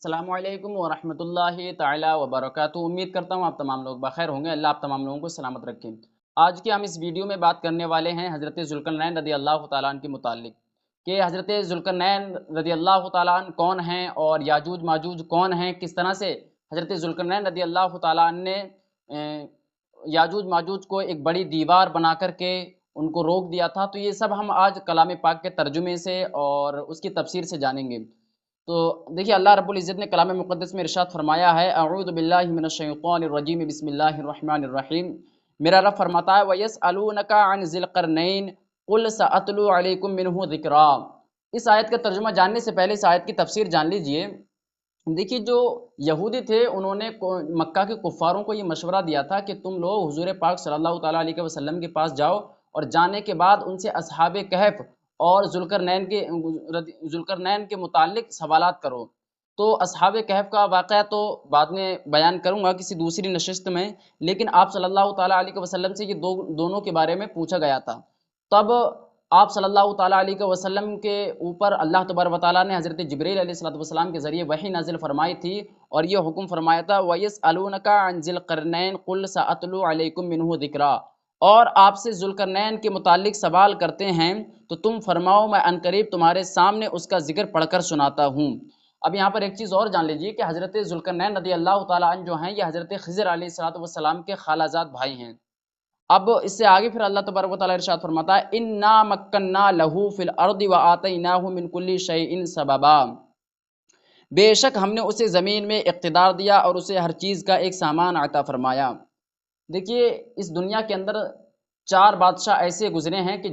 السلام علیکم ورحمۃ اللہ تعالی وبرکاتہ۔ امید کرتا ہوں آپ تمام لوگ بخیر ہوں گے۔ اللہ آپ تمام لوگوں کو سلامت رکھیں۔ آج کی ہم اس ویڈیو میں بات کرنے والے ہیں حضرت ذوالقرنین رضی اللہ تعالیٰ عنہ کے متعلق کہ حضرت ذوالقرنین رضی اللہ تعالیٰ عنہ کون ہیں اور یاجوج ماجوج کون ہیں، کس طرح سے حضرت ذوالقرنین رضی اللہ تعالیٰ عنہ نے یاجوج ماجوج کو ایک بڑی دیوار بنا کر کے ان کو روک دیا تھا۔ تو یہ سب ہم آج کلام پاک کے ترجمے سے اور اس کی تفسیر سے جانیں گے۔ تو دیکھیے اللہ رب العزت نے کلام مقدس میں ارشاد فرمایا ہے، اعوذ باللہ من الشیطان الرجیم، بسم اللہ الرحمن الرحیم۔ میرا رب فرماتا ہے وَيَسْأَلُونَكَ عَنْ ذِي الْقَرْنَيْنِ قُلْ سَأَتْلُو عَلَيْكُم مِّنْهُ ذِكْرًا۔ اس آیت کا ترجمہ جاننے سے پہلے اس آیت کی تفسیر جان لیجئے۔ دیکھیے جو یہودی تھے انہوں نے مکہ کے کفاروں کو یہ مشورہ دیا تھا کہ تم لوگ حضور پاک صلی اللہ تعالیٰ علیہ وسلم کے پاس جاؤ اور جانے کے بعد ان سے اصحاب کہف اور ذوالقرنین کے متعلق سوالات کرو۔ تو اصحاب کہف کا واقعہ تو بعد میں بیان کروں گا کسی دوسری نشست میں، لیکن آپ صلی اللہ تعالیٰ علیہ وسلم سے یہ دونوں کے بارے میں پوچھا گیا تھا۔ تب آپ صلی اللہ تعالیٰ علیہ وسلم کے اوپر اللہ تبارک و تعالیٰ نے حضرت جبریل علیہ السلام کے ذریعے وحی نازل فرمائی تھی اور یہ حکم فرمایا تھا وَيَسْأَلُونَكَ عَنْ ذِي الْقَرْنَيْنِ قُلْ سَأَتْلُو عَلَيْكُم مِّنْهُ ذِكْرًا۔ اور آپ سے ذوالقرنین کے متعلق سوال کرتے ہیں تو تم فرماؤ میں عنقریب تمہارے سامنے اس کا ذکر پڑھ کر سناتا ہوں۔ اب یہاں پر ایک چیز اور جان لیجیے کہ حضرت ذوالقرنین رضی اللہ تعالیٰ عنہ جو ہیں یہ حضرت خضر علیہ السلام کے خالہ زاد بھائی ہیں۔ اب اس سے آگے پھر اللہ تبارک و تعالیٰ ارشاد فرماتا ہے اِنَّا مَكَّنَّا لَهُ فِي الْأَرْضِ وَآتَيْنَاهُ مِنْ كُلِّ شَيْءٍ سَبَبًا۔ بے شک ہم نے اسے زمین میں اقتدار دیا اور اسے ہر چیز کا ایک سامان عطا فرمایا۔ دیکھیے اس دنیا کے اندر چار بادشاہ ایسے گزرے ہیں کہ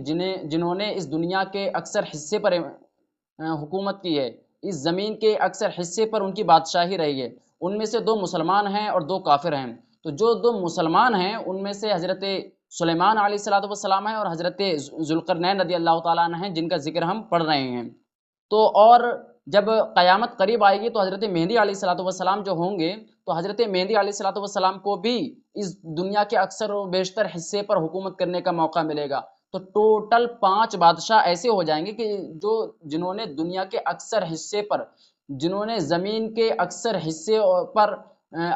جنہوں نے اس دنیا کے اکثر حصے پر حکومت کی ہے، اس زمین کے اکثر حصے پر ان کی بادشاہی رہی ہے۔ ان میں سے دو مسلمان ہیں اور دو کافر ہیں۔ تو جو دو مسلمان ہیں ان میں سے حضرت سلیمان علیہ السلام ہیں اور حضرت ذوالقرنین رضی اللہ تعالیٰ عنہ ہیں جن کا ذکر ہم پڑھ رہے ہیں۔ تو اور جب قیامت قریب آئے گی تو حضرت مہدی علیہ السلام جو ہوں گے تو حضرت مہدی علیہ السلام کو بھی اس دنیا کے اکثر و بیشتر حصے پر حکومت کرنے کا موقع ملے گا۔ تو ٹوٹل 5 بادشاہ ایسے ہو جائیں گے کہ جنہوں نے دنیا کے اکثر حصے پر، جنہوں نے زمین کے اکثر حصے پر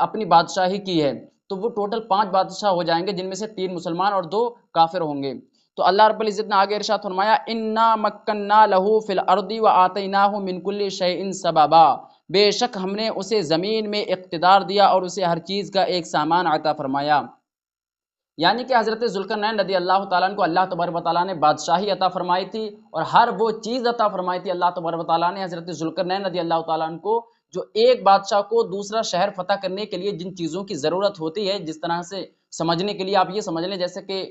اپنی بادشاہی کی ہے، تو وہ ٹوٹل 5 بادشاہ ہو جائیں گے جن میں سے 3 مسلمان اور 2 کافر ہوں گے۔ تو اللہ رب العزت نے آگے ارشاد فرمایا اِنَّا مَكَّنَّا لَهُ فِي الْأَرْضِ وَآتَيْنَاهُ مِنْ كُلِّ شَيْءٍ سَبَبًا۔ بے شک ہم نے اسے زمین میں اقتدار دیا اور اسے ہر چیز کا ایک سامان عطا فرمایا۔ یعنی کہ حضرت ذوالقرنین رضی اللہ تعالیٰ عنہ کو اللہ تبارک و تعالیٰ نے بادشاہی عطا فرمائی تھی اور ہر وہ چیز عطا فرمائی تھی اللہ تبارک و تعالیٰ نے حضرت ذوالقرنین رضی اللہ تعالیٰ عنہ کو، جو ایک بادشاہ کو دوسرا شہر فتح کرنے کے لیے جن چیزوں کی ضرورت ہوتی ہے، جس طرح سے سمجھنے کے لیے آپ یہ سمجھ لیں جیسے کہ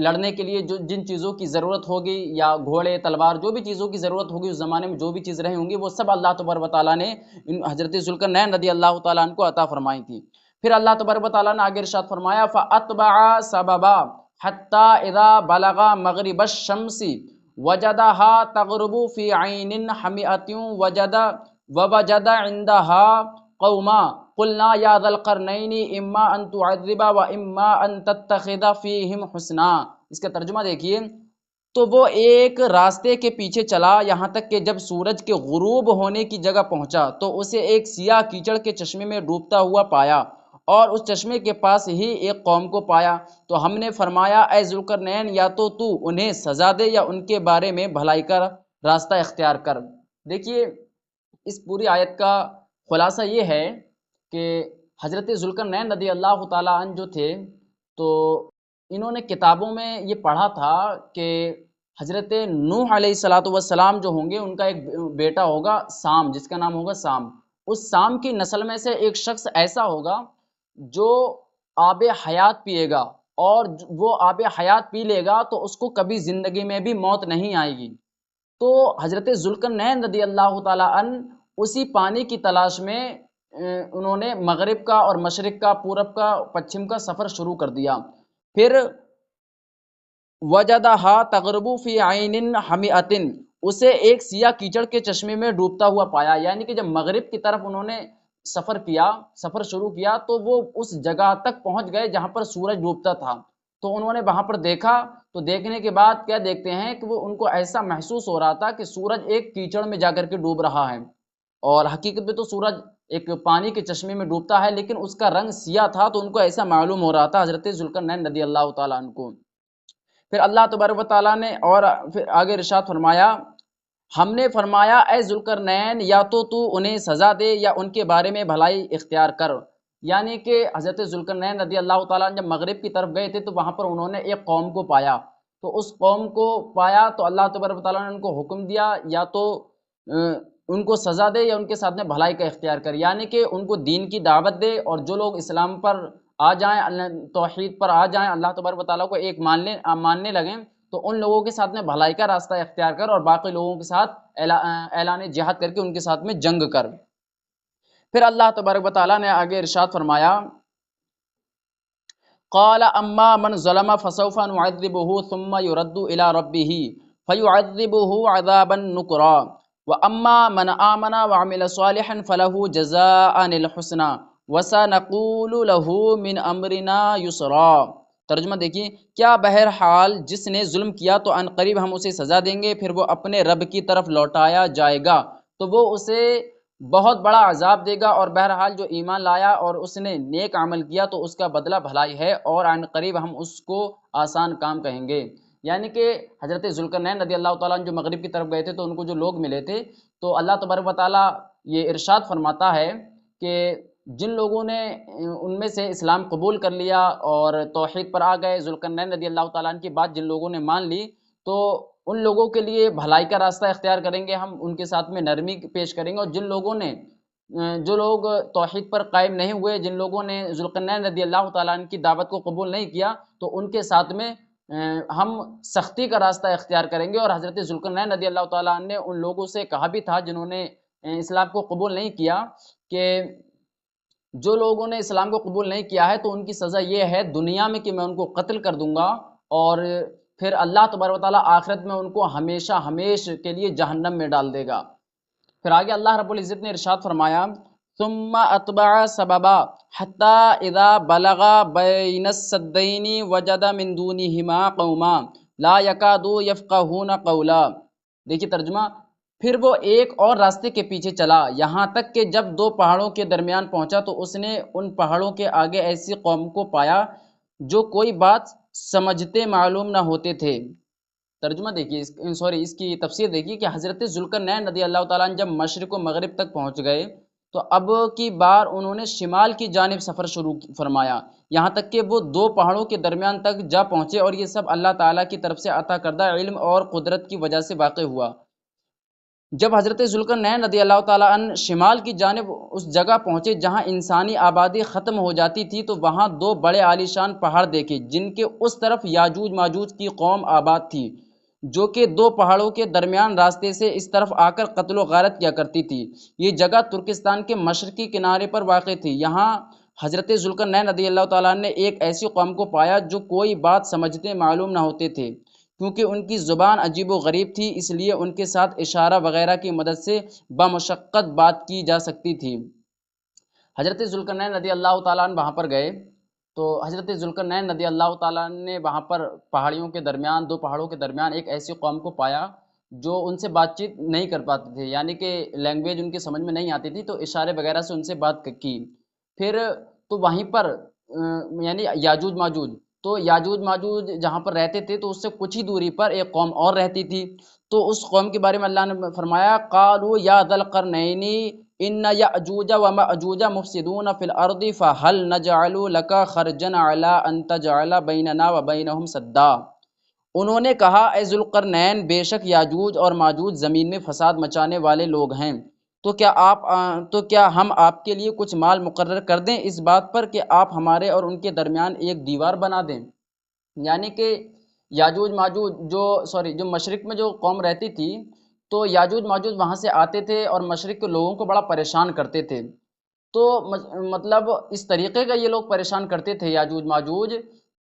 لڑنے کے لیے جن چیزوں کی ضرورت ہوگی یا گھوڑے تلوار، جو بھی چیزوں کی ضرورت ہوگی اس زمانے میں جو بھی چیز رہی ہوں گی وہ سب اللہ تبارک و تعالیٰ نے حضرت ذوالقرنین رضی اللہ تعالیٰ عنہ کو عطا فرمائی تھی۔ پھر اللہ تبارک و تعالیٰ نے آگے ارشاد فرمایا فَأَتْبَعَ سَبَبًا حَتَّى إِذَا بَلَغَ مَغْرِبَ الشَّمْسِ وَجَدَهَا تَغْرُبُ فِي عَيْنٍ حَمِئَةٍ وَوَجَدَ عِندَهَا قَوْمًا قُلْنَا يَا ذَا الْقَرْنَيْنِ إِمَّا أَن تُعَذِّبَ وَإِمَّا أَن تَتَّخِذَ فِيهِمْ حُسْنًا۔ اس کا ترجمہ دیکھیے، تو وہ ایک راستے کے پیچھے چلا یہاں تک کہ جب سورج کے غروب ہونے کی جگہ پہنچا تو اسے ایک سیاہ کیچڑ کے چشمے میں ڈوبتا ہوا پایا اور اس چشمے کے پاس ہی ایک قوم کو پایا۔ تو ہم نے فرمایا اے ذوالقرنین یا تو انہیں سزا دے یا ان کے بارے میں بھلائی کا راستہ اختیار کر۔ دیکھیے اس پوری آیت کا خلاصہ یہ ہے کہ حضرت ذوالقرنین رضی اللہ تعالیٰ عنہ جو تھے تو انہوں نے کتابوں میں یہ پڑھا تھا کہ حضرت نوح علیہ السلام جو ہوں گے ان کا ایک بیٹا ہوگا سام، جس کا نام ہوگا سام۔ اس سام کی نسل میں سے ایک شخص ایسا ہوگا جو آب حیات پیے گا اور وہ آب حیات پی لے گا تو اس کو کبھی زندگی میں بھی موت نہیں آئے گی۔ تو حضرت ذوالقرنین رضی اللہ تعالیٰ عنہ اسی پانی کی تلاش میں انہوں نے مغرب کا اور مشرق کا، پورب کا، پچھم کا سفر شروع کر دیا۔ پھر وجدہا تغرب فی عین حمیۃ، اسے ایک سیاہ کیچڑ کے چشمے میں ڈوبتا ہوا پایا۔ یعنی کہ جب مغرب کی طرف انہوں نے سفر شروع کیا تو وہ اس جگہ تک پہنچ گئے جہاں پر سورج ڈوبتا تھا۔ تو انہوں نے وہاں پر دیکھا تو دیکھنے کے بعد کیا دیکھتے ہیں کہ وہ ان کو ایسا محسوس ہو رہا تھا کہ سورج ایک کیچڑ میں جا کر کے ڈوب رہا ہے اور حقیقت میں تو سورج ایک پانی کے چشمے میں ڈوبتا ہے، لیکن اس کا رنگ سیاہ تھا تو ان کو ایسا معلوم ہو رہا تھا حضرت ذوالقرنین رضی اللہ تعالیٰ عنہ کو۔ پھر اللہ تبارک و تعالیٰ نے اور پھر آگے ارشاد فرمایا، ہم نے فرمایا اے ذوالقرنین یا تو انہیں سزا دے یا ان کے بارے میں بھلائی اختیار کر۔ یعنی کہ حضرت ذوالقرنین رضی اللہ تعالیٰ عنہ جب مغرب کی طرف گئے تھے تو وہاں پر انہوں نے ایک قوم کو پایا، تو اس قوم کو پایا تو اللہ تبارک و تعالیٰ نے ان کو حکم دیا یا تو ان کو سزا دے یا ان کے ساتھ میں بھلائی کا اختیار کر، یعنی کہ ان کو دین کی دعوت دے، اور جو لوگ اسلام پر آ جائیں، توحید پر آ جائیں، اللہ تبارک و تعالیٰ کو ایک ماننے لگیں، تو ان لوگوں کے ساتھ میں بھلائی کا راستہ اختیار کر، اور باقی لوگوں کے ساتھ اعلان جہاد کر کے ان کے ساتھ میں جنگ کر۔ پھر اللہ تبارک و تعالیٰ نے آگے ارشاد فرمایا، قال اما من ظلم فسوف نعذبه ثم يرد الى ربه فيعذبه عذابا نكرا واما من آمن وعمل صالحا فله جزاء الحسنى وسنقول له من امرنا يسرا۔ ترجمہ دیکھیے، کیا بہرحال جس نے ظلم کیا تو ان قریب ہم اسے سزا دیں گے، پھر وہ اپنے رب کی طرف لوٹایا جائے گا تو وہ اسے بہت بڑا عذاب دے گا، اور بہرحال جو ایمان لایا اور اس نے نیک عمل کیا تو اس کا بدلہ بھلائی ہے، اور عن قریب ہم اس کو آسان کام کہیں گے۔ یعنی کہ حضرت ذوالقرنین رضی اللہ تعالیٰ عنہ جو مغرب کی طرف گئے تھے تو ان کو جو لوگ ملے تھے، تو اللہ تبارک و تعالیٰ یہ ارشاد فرماتا ہے کہ جن لوگوں نے ان میں سے اسلام قبول کر لیا اور توحید پر آ گئے، ذوالقرنین رضی اللہ تعالیٰ عنہ کی بات جن لوگوں نے مان لی، تو ان لوگوں کے لیے بھلائی کا راستہ اختیار کریں گے، ہم ان کے ساتھ میں نرمی پیش کریں گے، اور جن لوگوں نے جو لوگ توحید پر قائم نہیں ہوئے، جن لوگوں نے ذوالقرنین رضی اللہ تعالیٰ عنہ کی دعوت کو قبول نہیں کیا، تو ان کے ساتھ میں ہم سختی کا راستہ اختیار کریں گے۔ اور حضرت ذوالقرنین رضی اللہ تعالیٰ عنہ نے ان لوگوں سے کہا بھی تھا جنہوں نے اسلام کو قبول نہیں کیا کہ جو لوگوں نے اسلام کو قبول نہیں کیا ہے تو ان کی سزا یہ ہے دنیا میں کہ میں ان کو قتل کر دوں گا، اور پھر اللہ تبارک و تعالیٰ آخرت میں ان کو ہمیشہ ہمیشہ کے لیے جہنم میں ڈال دے گا۔ پھر آگے اللہ رب العزت نے ارشاد فرمایا، ثم اتبع سببا حتى اذا بلغ بين السدين وجد من دونهما قوما لا يكادوا يفقهون قولا۔ دیکھیے ترجمہ، پھر وہ ایک اور راستے کے پیچھے چلا یہاں تک کہ جب دو پہاڑوں کے درمیان پہنچا تو اس نے ان پہاڑوں کے آگے ایسی قوم کو پایا جو کوئی بات سمجھتے معلوم نہ ہوتے تھے۔ ترجمہ دیکھیے، اس کی تفسیر دیکھیے کہ حضرت ذوالقرنین رضی اللہ تعالیٰ عنہ جب مشرق و مغرب تک پہنچ گئے تو اب کی بار انہوں نے شمال کی جانب سفر شروع فرمایا، یہاں تک کہ وہ دو پہاڑوں کے درمیان تک جا پہنچے، اور یہ سب اللہ تعالیٰ کی طرف سے عطا کردہ علم اور قدرت کی وجہ سے واقع ہوا۔ جب حضرت ذوالقرنین رضی اللہ تعالیٰ عنہ شمال کی جانب اس جگہ پہنچے جہاں انسانی آبادی ختم ہو جاتی تھی تو وہاں دو بڑے عالیشان پہاڑ دیکھے جن کے اس طرف یاجوج ماجوج کی قوم آباد تھی، جو کہ دو پہاڑوں کے درمیان راستے سے اس طرف آ کر قتل و غارت کیا کرتی تھی۔ یہ جگہ ترکستان کے مشرقی کنارے پر واقع تھی۔ یہاں حضرت ذوالقرنین رضی اللہ تعالیٰ عنہ نے ایک ایسی قوم کو پایا جو کوئی بات سمجھتے معلوم نہ ہوتے تھے، کیونکہ ان کی زبان عجیب و غریب تھی، اس لیے ان کے ساتھ اشارہ وغیرہ کی مدد سے بمشقت بات کی جا سکتی تھی۔ حضرت ذوالقرنین رضی اللہ تعالیٰ عنہ وہاں پر گئے تو حضرت ذوالقرنین رضی اللہ تعالیٰ عنہ نے وہاں پر پہاڑیوں کے درمیان، دو پہاڑوں کے درمیان ایک ایسی قوم کو پایا جو ان سے بات چیت نہیں کر پاتے تھے، یعنی کہ لینگویج ان کی سمجھ میں نہیں آتی تھی، تو اشارے وغیرہ سے ان سے بات کی۔ پھر تو وہیں پر یعنی یاجوج ماجوج، تو یاجوج ماجوج جہاں پر رہتے تھے تو اس سے کچھ ہی دوری پر ایک قوم اور رہتی تھی، تو اس قوم کے بارے میں اللہ نے فرمایا، قالوا یا ذا القرنین ان یاجوج وماجوج مفسدون فی الارض فهل نجعل لك خرجا على ان تجعل بیننا وبینہم سدا۔ انہوں نے کہا، اے ذوالقرنین، بے شک یاجوج اور ماجوج زمین میں فساد مچانے والے لوگ ہیں، تو کیا ہم آپ کے لیے کچھ مال مقرر کر دیں اس بات پر کہ آپ ہمارے اور ان کے درمیان ایک دیوار بنا دیں؟ یعنی کہ یاجوج ماجوج جو مشرق میں جو قوم رہتی تھی، تو یاجوج ماجوج وہاں سے آتے تھے اور مشرق کے لوگوں کو بڑا پریشان کرتے تھے۔ تو مطلب اس طریقے کا یہ لوگ پریشان کرتے تھے یاجوج ماجوج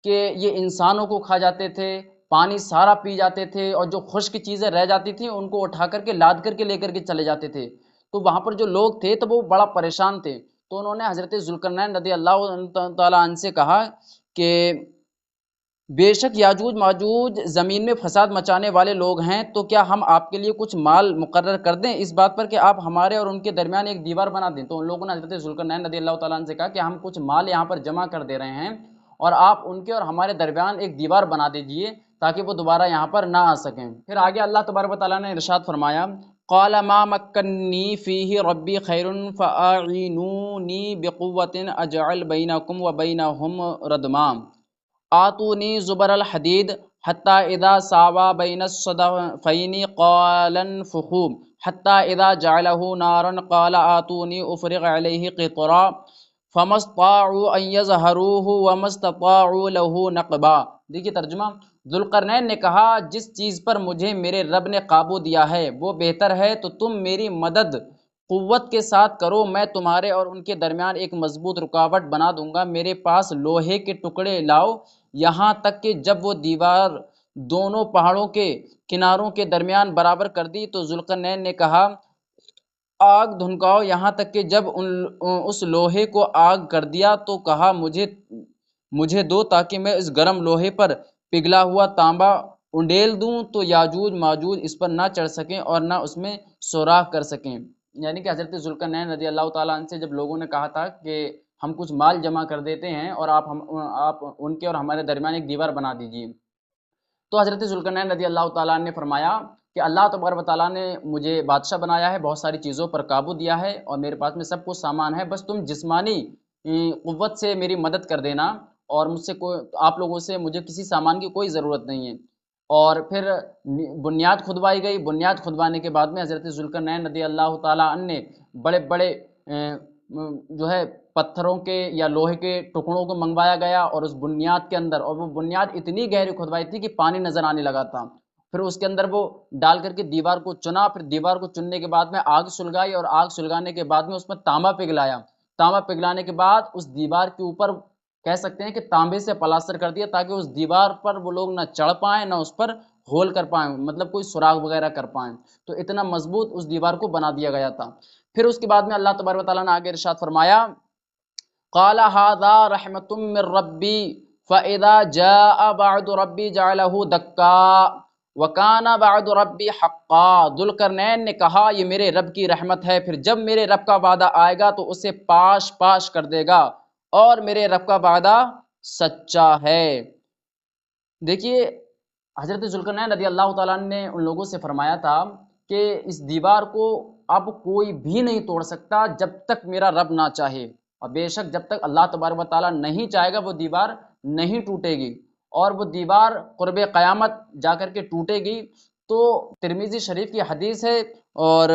کہ یہ انسانوں کو کھا جاتے تھے، پانی سارا پی جاتے تھے، اور جو خشک چیزیں رہ جاتی تھیں ان کو اٹھا کر کے لاد کر کے لے کر کے چلے جاتے تھے۔ تو وہاں پر جو لوگ تھے تو وہ بڑا پریشان تھے، تو انہوں نے حضرت ذوالقرنین رضی اللہ تعالیٰ عنہ سے کہا کہ بے شک یاجوج ماجوج زمین میں فساد مچانے والے لوگ ہیں، تو کیا ہم آپ کے لیے کچھ مال مقرر کر دیں اس بات پر کہ آپ ہمارے اور ان کے درمیان ایک دیوار بنا دیں؟ تو ان لوگوں نے حضرت ذوالقرنین رضی اللہ تعالیٰ عنہ سے کہا کہ ہم کچھ مال یہاں پر جمع کر دے رہے ہیں، اور آپ ان کے اور ہمارے درمیان ایک دیوار بنا دیجئے تاکہ وہ دوبارہ یہاں پر نہ آ سکیں۔ پھر آگے اللہ تبارک و تعالیٰ نے ارشاد فرمایا، قال ما مکنی فیہ ربی خیر فاعینونی بقوۃ اجعل بینکم وبینہم ردما آتونی زبر الحدید حتی اذا ساوا بین الصدفین قال انفخوا حتی اذا جعلہ نارا قال آتونی افرغ علیہ قطرا فما استطاعوا ان یظہروہ وما استطاعوا لہ نقبا۔ دیکھیے ترجمہ، ذوالقرنین نے کہا جس چیز پر مجھے میرے رب نے قابو دیا ہے وہ بہتر ہے، تو تم میری مدد قوت کے ساتھ کرو، میں تمہارے اور ان کے درمیان ایک مضبوط رکاوٹ بنا دوں گا۔ میرے پاس لوہے کے ٹکڑے لاؤ، یہاں تک کہ جب وہ دیوار دونوں پہاڑوں کے کناروں کے درمیان برابر کر دی تو ذوالقرنین نے کہا آگ دھنکاؤ، یہاں تک کہ جب اس لوہے کو آگ کر دیا تو کہا مجھے دو تاکہ میں اس گرم لوہے پر پگھلا ہوا تانبا انڈیل دوں تو یاجوج ماجوج اس پر نہ چڑھ سکیں اور نہ اس میں سوراخ کر سکیں۔ یعنی کہ حضرت ذوالقرنین رضی اللہ تعالیٰ عنہ سے جب لوگوں نے کہا تھا کہ ہم کچھ مال جمع کر دیتے ہیں اور آپ ان کے اور ہمارے درمیان ایک دیوار بنا دیجیے، تو حضرت ذوالقرنین رضی اللہ تعالیٰ عنہ نے فرمایا کہ اللہ تبارک و تعالیٰ نے مجھے بادشاہ بنایا ہے، بہت ساری چیزوں پر قابو دیا ہے اور میرے پاس میں سب کچھ سامان ہے، بس تم جسمانی قوت سے میری مدد کر دینا، اور مجھ سے آپ لوگوں سے مجھے کسی سامان کی کوئی ضرورت نہیں ہے۔ اور پھر بنیاد کھدوائی گئی، بنیاد کھدوانے کے بعد میں حضرت ذوالقرنین رضی اللہ تعالیٰ عنہ نے بڑے بڑے جو ہے پتھروں کے یا لوہے کے ٹکڑوں کو منگوایا گیا اور اس بنیاد کے اندر، اور وہ بنیاد اتنی گہری کھدوائی تھی کہ پانی نظر آنے لگا تھا، پھر اس کے اندر وہ ڈال کر کے دیوار کو چنا، پھر دیوار کو چننے کے بعد میں آگ سلگائی، اور آگ سلگانے کے بعد میں اس میں تانبا پگھلایا، تانبا پگھلانے کے بعد اس دیوار کے اوپر کہہ سکتے ہیں کہ تانبے سے پلاسٹر کر دیا تاکہ اس دیوار پر وہ لوگ نہ چڑھ پائیں نہ اس پر ہول کر پائیں، مطلب کوئی سراغ وغیرہ کر پائیں، تو اتنا مضبوط اس دیوار کو بنا دیا گیا تھا۔ پھر اس کے بعد میں اللہ تبارک و تعالیٰ نے آگے ارشاد فرمایا، قال هذا رحمة من ربی فإذا جاء بعد ربی جعلہ دکا وکان بعد ربی حقا۔ ذوالقرنین نے کہا یہ میرے رب کی رحمت ہے، پھر جب میرے رب کا وعدہ آئے گا تو اسے پاش پاش کر دے گا، اور میرے رب کا وعدہ سچا ہے۔ دیکھیے حضرت ذوالقرنین رضی اللہ تعالیٰ عنہ نے ان لوگوں سے فرمایا تھا کہ اس دیوار کو اب کوئی بھی نہیں توڑ سکتا جب تک میرا رب نہ چاہے، اور بے شک جب تک اللہ تبارک و تعالیٰ نہیں چاہے گا وہ دیوار نہیں ٹوٹے گی، اور وہ دیوار قرب قیامت جا کر کے ٹوٹے گی۔ تو ترمذی شریف کی حدیث ہے، اور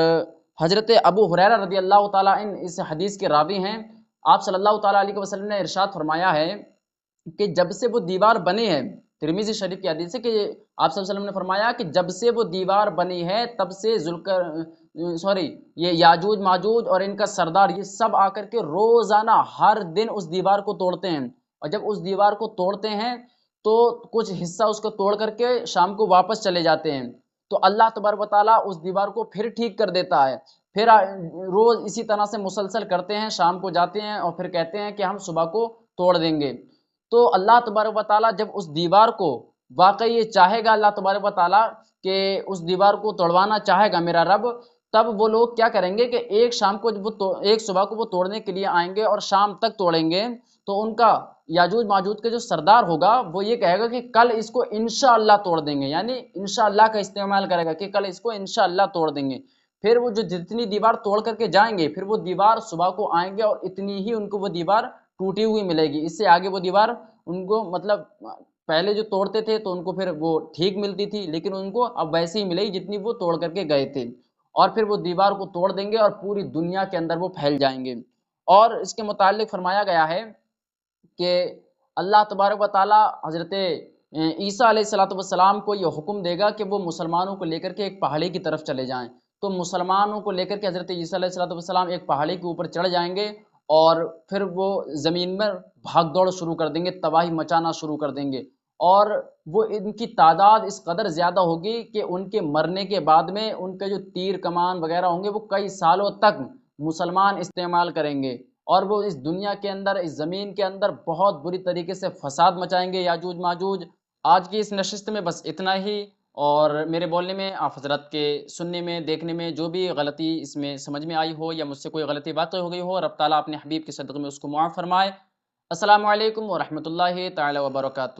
حضرت ابو ہریرہ رضی اللہ تعالیٰ عنہ اس حدیث کے راوی ہیں۔ آپ صلی اللہ تعالیٰ علیہ وسلم نے ارشاد فرمایا ہے کہ جب سے وہ دیوار بنی ہے، ترمذی شریف کی حدیث ہے کہ آپ صلی اللہ علیہ وسلم نے فرمایا کہ جب سے وہ دیوار بنی ہے تب سے یہ یاجوج ماجوج اور ان کا سردار یہ سب آ کر کے روزانہ ہر دن اس دیوار کو توڑتے ہیں، اور جب اس دیوار کو توڑتے ہیں تو کچھ حصہ اس کو توڑ کر کے شام کو واپس چلے جاتے ہیں، تو اللہ تبارک و تعالیٰ اس دیوار کو پھر ٹھیک کر دیتا ہے، پھر روز اسی طرح سے مسلسل کرتے ہیں، شام کو جاتے ہیں اور پھر کہتے ہیں کہ ہم صبح کو توڑ دیں گے۔ تو اللہ تبارک و تعالیٰ جب اس دیوار کو واقعی یہ چاہے گا، اللہ تبارک و تعالیٰ کہ اس دیوار کو توڑوانا چاہے گا میرا رب، تب وہ لوگ کیا کریں گے کہ ایک شام کو ایک صبح کو وہ توڑنے کے لیے آئیں گے اور شام تک توڑیں گے، تو ان کا یاجوج ماجوج کا جو سردار ہوگا وہ یہ کہے گا کہ کل اس کو انشاءاللہ توڑ دیں گے، یعنی انشاءاللہ کا استعمال کرے گا کہ کل اس کو انشاءاللہ توڑ دیں گے۔ پھر وہ جو جتنی دیوار توڑ کر کے جائیں گے پھر وہ دیوار صبح کو آئیں گے اور اتنی ہی ان کو وہ دیوار ٹوٹی ہوئی ملے گی، اس سے آگے وہ دیوار ان کو مطلب پہلے جو توڑتے تھے تو ان کو پھر وہ ٹھیک ملتی تھی، لیکن ان کو اب ویسے ہی ملے گی جتنی وہ توڑ کر کے گئے تھے، اور پھر وہ دیوار کو توڑ دیں گے اور پوری دنیا کے اندر وہ پھیل جائیں گے۔ اور اس کے متعلق فرمایا گیا ہے کہ اللہ تبارک و تعالیٰ حضرت عیسیٰ علیہ الصلوۃ والسلام کو یہ حکم دے گا کہ وہ مسلمانوں کو لے کر کے ایک پہاڑی کی طرف چلے جائیں، تو مسلمانوں کو لے کر کے حضرت عیسیٰ علیہ الصلوۃ والسلام ایک پہاڑی کے اوپر چڑھ جائیں گے، اور پھر وہ زمین میں بھاگ دوڑ شروع کر دیں گے، تباہی مچانا شروع کر دیں گے، اور وہ ان کی تعداد اس قدر زیادہ ہوگی کہ ان کے مرنے کے بعد میں ان کے جو تیر کمان وغیرہ ہوں گے وہ کئی سالوں تک مسلمان استعمال کریں گے، اور وہ اس دنیا کے اندر اس زمین کے اندر بہت بری طریقے سے فساد مچائیں گے یاجوج ماجوج، آج کی اس نشست میں بس اتنا ہی، اور میرے بولنے میں، آپ حضرات کے سننے میں، دیکھنے میں جو بھی غلطی اس میں سمجھ میں آئی ہو یا مجھ سے کوئی غلطی واقع ہو گئی ہو، رب تعالیٰ اپنے حبیب کے صدقے میں اس کو معاف فرمائے۔ السلام علیکم ورحمۃ اللہ تعالی وبرکاتہ۔